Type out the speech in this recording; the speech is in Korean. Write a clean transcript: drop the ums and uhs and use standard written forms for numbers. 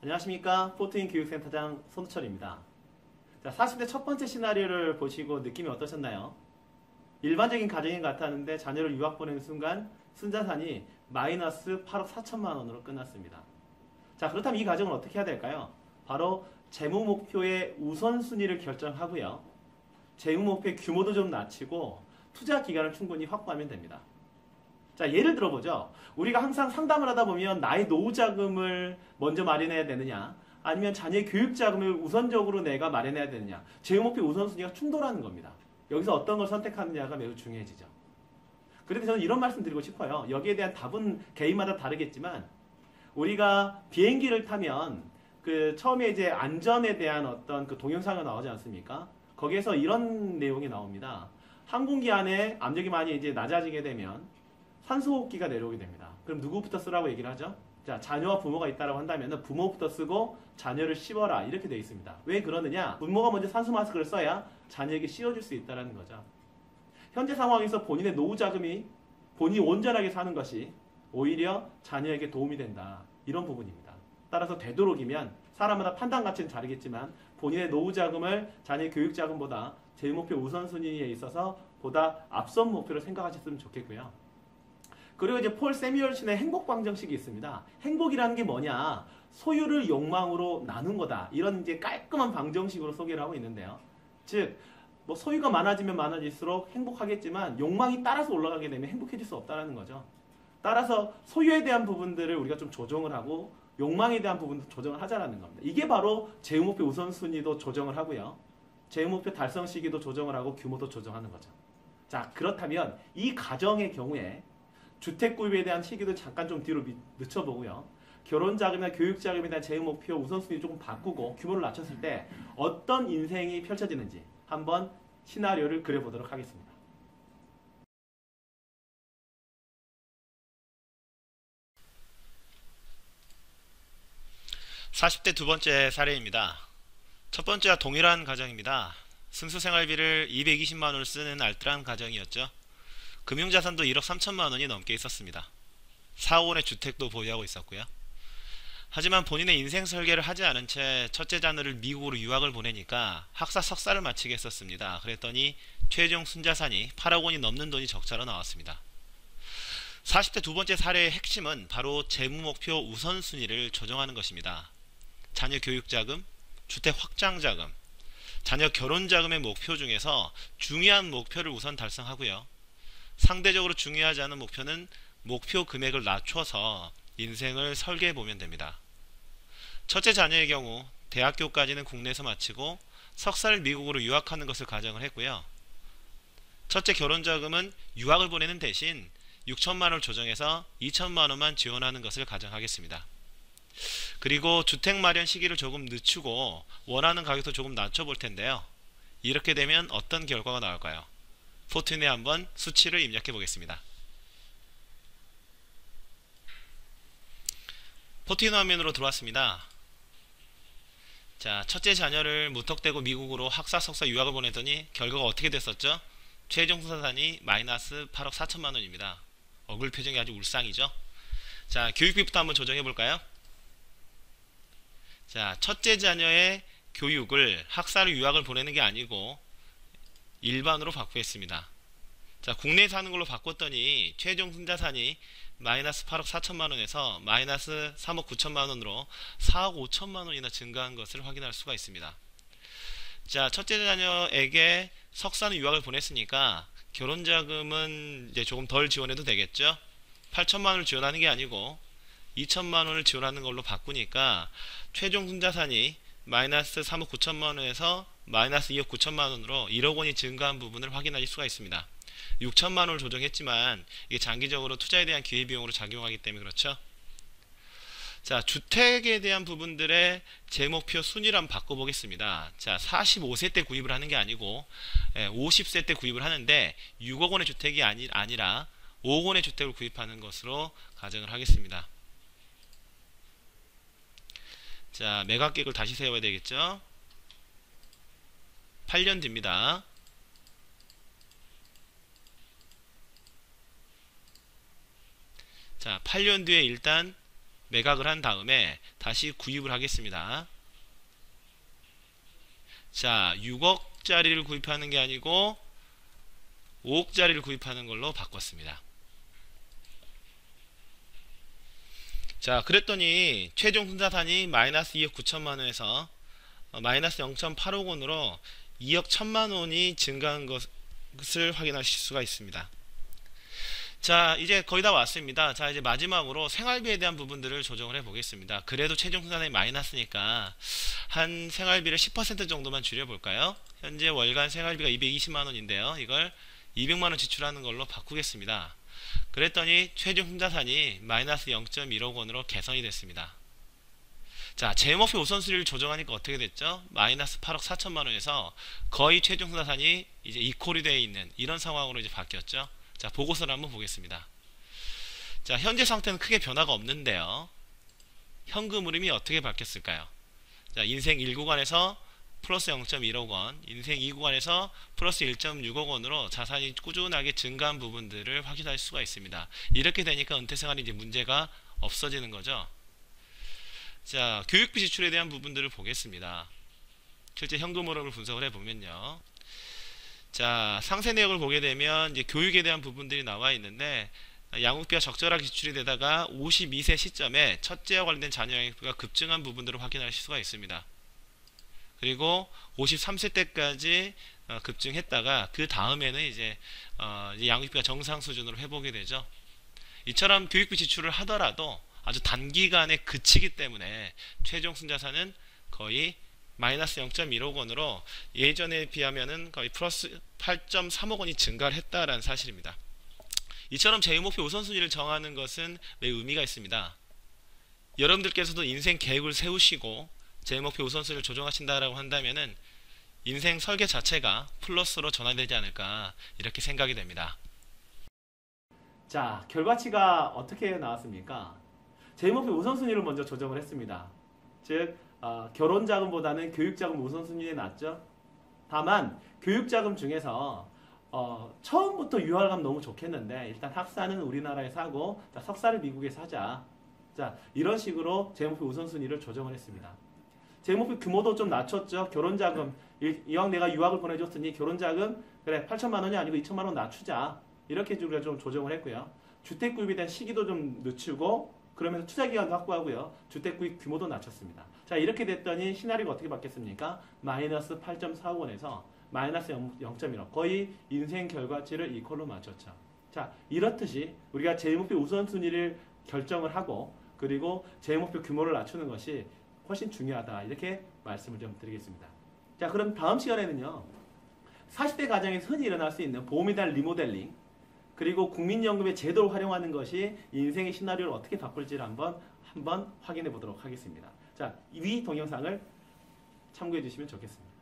안녕하십니까. 포트인 교육센터장 손우철입니다. 자, 40대 첫 번째 시나리오를 보시고 느낌이 어떠셨나요? 일반적인 가정인 것 같았는데 자녀를 유학 보내는 순간 순자산이 마이너스 8억 4천만 원으로 끝났습니다. 자, 그렇다면 이 가정은 어떻게 해야 될까요? 바로 재무 목표의 우선순위를 결정하고요. 재무 목표의 규모도 좀 낮추고 투자 기간을 충분히 확보하면 됩니다. 자, 예를 들어보죠. 우리가 항상 상담을 하다 보면 나의 노후 자금을 먼저 마련해야 되느냐, 아니면 자녀의 교육 자금을 우선적으로 내가 마련해야 되느냐, 재무 목표 우선순위가 충돌하는 겁니다. 여기서 어떤 걸 선택하느냐가 매우 중요해지죠. 그런데 저는 이런 말씀 드리고 싶어요. 여기에 대한 답은 개인마다 다르겠지만, 우리가 비행기를 타면 처음에 이제 안전에 대한 어떤 동영상이 나오지 않습니까? 거기에서 이런 내용이 나옵니다. 항공기 안에 압력이 많이 이제 낮아지게 되면 산소호흡기가 내려오게 됩니다. 그럼 누구부터 쓰라고 얘기를 하죠? 자, 자녀와 부모가 있다고 한다면 부모부터 쓰고 자녀를 씌워라 이렇게 되어 있습니다. 왜 그러느냐? 부모가 먼저 산소 마스크를 써야 자녀에게 씌워줄 수 있다는 거죠. 현재 상황에서 본인의 노후 자금이 본인이 온전하게 사는 것이 오히려 자녀에게 도움이 된다. 이런 부분입니다. 따라서 되도록이면 사람마다 판단 가치는 다르겠지만 본인의 노후 자금을 자녀의 교육 자금보다 제 목표 우선순위에 있어서 보다 앞선 목표를 생각하셨으면 좋겠고요. 그리고 이제 폴 세뮤얼슨의 행복 방정식이 있습니다. 행복이라는 게 뭐냐? 소유를 욕망으로 나눈 거다. 이런 이제 깔끔한 방정식으로 소개를 하고 있는데요. 즉, 뭐 소유가 많아지면 많아질수록 행복하겠지만 욕망이 따라서 올라가게 되면 행복해질 수 없다는 거죠. 따라서 소유에 대한 부분들을 우리가 좀 조정을 하고 욕망에 대한 부분도 조정을 하자라는 겁니다. 이게 바로 재무목표 우선순위도 조정을 하고요. 재무목표 달성 시기도 조정을 하고 규모도 조정하는 거죠. 자, 그렇다면 이 가정의 경우에 주택 구입에 대한 시기도 잠깐 좀 뒤로 늦춰보고요. 결혼 자금이나 교육 자금에 대한 재무 목표 우선순위 조금 바꾸고 규모를 낮췄을 때 어떤 인생이 펼쳐지는지 한번 시나리오를 그려보도록 하겠습니다. (40대) 두 번째 사례입니다. 첫 번째와 동일한 가정입니다. 승수생활비를 220만원을 쓰는 알뜰한 가정이었죠. 금융자산도 1억 3천만원이 넘게 있었습니다. 4억원의 주택도 보유하고 있었고요. 하지만 본인의 인생 설계를 하지 않은 채 첫째 자녀를 미국으로 유학을 보내니까 학사 석사를 마치게 했었습니다. 그랬더니 최종 순자산이 8억원이 넘는 돈이 적자로 나왔습니다. 40대 두 번째 사례의 핵심은 바로 재무목표 우선순위를 조정하는 것입니다. 자녀 교육자금, 주택 확장자금, 자녀 결혼자금의 목표 중에서 중요한 목표를 우선 달성하고요. 상대적으로 중요하지 않은 목표는 목표 금액을 낮춰서 인생을 설계해 보면 됩니다. 첫째 자녀의 경우 대학교까지는 국내에서 마치고 석사를 미국으로 유학하는 것을 가정을 했고요. 첫째 결혼자금은 유학을 보내는 대신 6천만원을 조정해서 2천만원만 지원하는 것을 가정하겠습니다. 그리고 주택 마련 시기를 조금 늦추고 원하는 가격도 조금 낮춰볼 텐데요. 이렇게 되면 어떤 결과가 나올까요? 포트윈에 한번 수치를 입력해 보겠습니다. 포트윈 화면으로 들어왔습니다. 자, 첫째 자녀를 무턱대고 미국으로 학사 석사 유학을 보내더니 결과가 어떻게 됐었죠? 최종 순자산이 마이너스 8억 4천만원입니다. 얼굴 표정이 아주 울상이죠. 자, 교육비부터 한번 조정해 볼까요? 자, 첫째 자녀의 교육을 학사를 유학을 보내는 게 아니고 일반으로 바꾸겠습니다. 자, 국내에 사는 걸로 바꿨더니 최종 순자산이 마이너스 8억 4천만원에서 마이너스 3억 9천만원으로 4억 5천만원이나 증가한 것을 확인할 수가 있습니다. 자, 첫째 자녀에게 석사는 유학을 보냈으니까 결혼자금은 이제 조금 덜 지원해도 되겠죠. 8천만원을 지원하는 게 아니고 2천만원을 지원하는 걸로 바꾸니까 최종 순자산이 마이너스 3억 9천만원에서 마이너스 2억 9천만원으로 1억원이 증가한 부분을 확인하실 수가 있습니다. 6천만원을 조정했지만 이게 장기적으로 투자에 대한 기회비용으로 작용하기 때문에 그렇죠. 자, 주택에 대한 부분들의 재목표 순위를 한번 바꿔보겠습니다. 자, 45세 때 구입을 하는 게 아니고 50세 때 구입을 하는데 6억원의 주택이 아니라 5억원의 주택을 구입하는 것으로 가정을 하겠습니다. 자, 매각계획을 다시 세워야 되겠죠. 8년 뒤입니다. 자, 8년 뒤에 일단 매각을 한 다음에 다시 구입을 하겠습니다. 자, 6억짜리를 구입하는 게 아니고 5억짜리를 구입하는 걸로 바꿨습니다. 자, 그랬더니 최종 순자산이 마이너스 2억 9천만 원에서 마이너스 0.8억 원으로 2억 1천만 원이 증가한 것을 확인하실 수가 있습니다. 자, 이제 거의 다 왔습니다. 자, 이제 마지막으로 생활비에 대한 부분들을 조정을 해 보겠습니다. 그래도 최종 순자산이 마이너스니까 한 생활비를 10% 정도만 줄여 볼까요? 현재 월간 생활비가 220만 원인데요. 이걸 200만 원 지출하는 걸로 바꾸겠습니다. 그랬더니 최종 순자산이 마이너스 0.1억 원으로 개선이 됐습니다. 자, 재목표 우선순위를 조정하니까 어떻게 됐죠? 마이너스 8억 4천만 원에서 거의 최종 순자산이 이제 이퀄이 되어 있는 이런 상황으로 이제 바뀌었죠. 자, 보고서를 한번 보겠습니다. 자, 현재 상태는 크게 변화가 없는데요. 현금 흐름이 어떻게 바뀌었을까요? 자, 인생 1구간에서 플러스 0.1억 원, 인생 2구간에서 플러스 1.6억 원으로 자산이 꾸준하게 증가한 부분들을 확인할 수가 있습니다. 이렇게 되니까 은퇴생활이 이제 문제가 없어지는 거죠. 자, 교육비 지출에 대한 부분들을 보겠습니다. 실제 현금 흐름을 분석을 해보면요. 자, 상세 내역을 보게 되면 이제 교육에 대한 부분들이 나와 있는데 양육비가 적절하게 지출이 되다가 52세 시점에 첫째와 관련된 자녀 양육비가 급증한 부분들을 확인할 수가 있습니다. 그리고 53세 때까지 급증했다가 그 다음에는 이제 양육비가 정상 수준으로 회복이 되죠. 이처럼 교육비 지출을 하더라도 아주 단기간에 그치기 때문에 최종 순자산은 거의 마이너스 0.1억 원으로 예전에 비하면은 거의 플러스 8.3억 원이 증가를 했다라는 사실입니다. 이처럼 재무목표 우선순위를 정하는 것은 매우 의미가 있습니다. 여러분들께서도 인생 계획을 세우시고 재무목표 우선순위를 조정하신다라고 한다면은 인생 설계 자체가 플러스로 전환되지 않을까 이렇게 생각이 됩니다. 자, 결과치가 어떻게 나왔습니까? 재무목표 우선순위를 먼저 조정을 했습니다. 즉 결혼자금보다는 교육자금 우선순위에 놨죠. 다만 교육자금 중에서 처음부터 유학하면 너무 좋겠는데 일단 학사는 우리나라에서 하고 자, 석사를 미국에서 하자. 자, 이런 식으로 재무목표 우선순위를 조정을 했습니다. 재무목표 규모도 좀 낮췄죠. 결혼자금 이왕 내가 유학을 보내줬으니 결혼자금 그래 8천만 원이 아니고 2천만 원 낮추자. 이렇게 우리가 좀 조정을 했고요. 주택구입에 대한 시기도 좀 늦추고 그러면서 투자기간도 확보하고요. 주택구입 규모도 낮췄습니다. 자, 이렇게 됐더니 시나리오가 어떻게 바뀌었습니까? 마이너스 8.4억 원에서 마이너스 0.1억 거의 인생 결과치를 이퀄로 맞췄죠. 자, 이렇듯이 우리가 재무목표 우선순위를 결정을 하고 그리고 재무목표 규모를 낮추는 것이 훨씬 중요하다. 이렇게 말씀을 좀 드리겠습니다. 자, 그럼 다음 시간에는요. 40대 가정에서 흔히 일어날 수 있는 보험에 대한 리모델링 그리고 국민연금의 제도를 활용하는 것이 인생의 시나리오를 어떻게 바꿀지를 한번 확인해 보도록 하겠습니다. 자, 이 동영상을 참고해 주시면 좋겠습니다.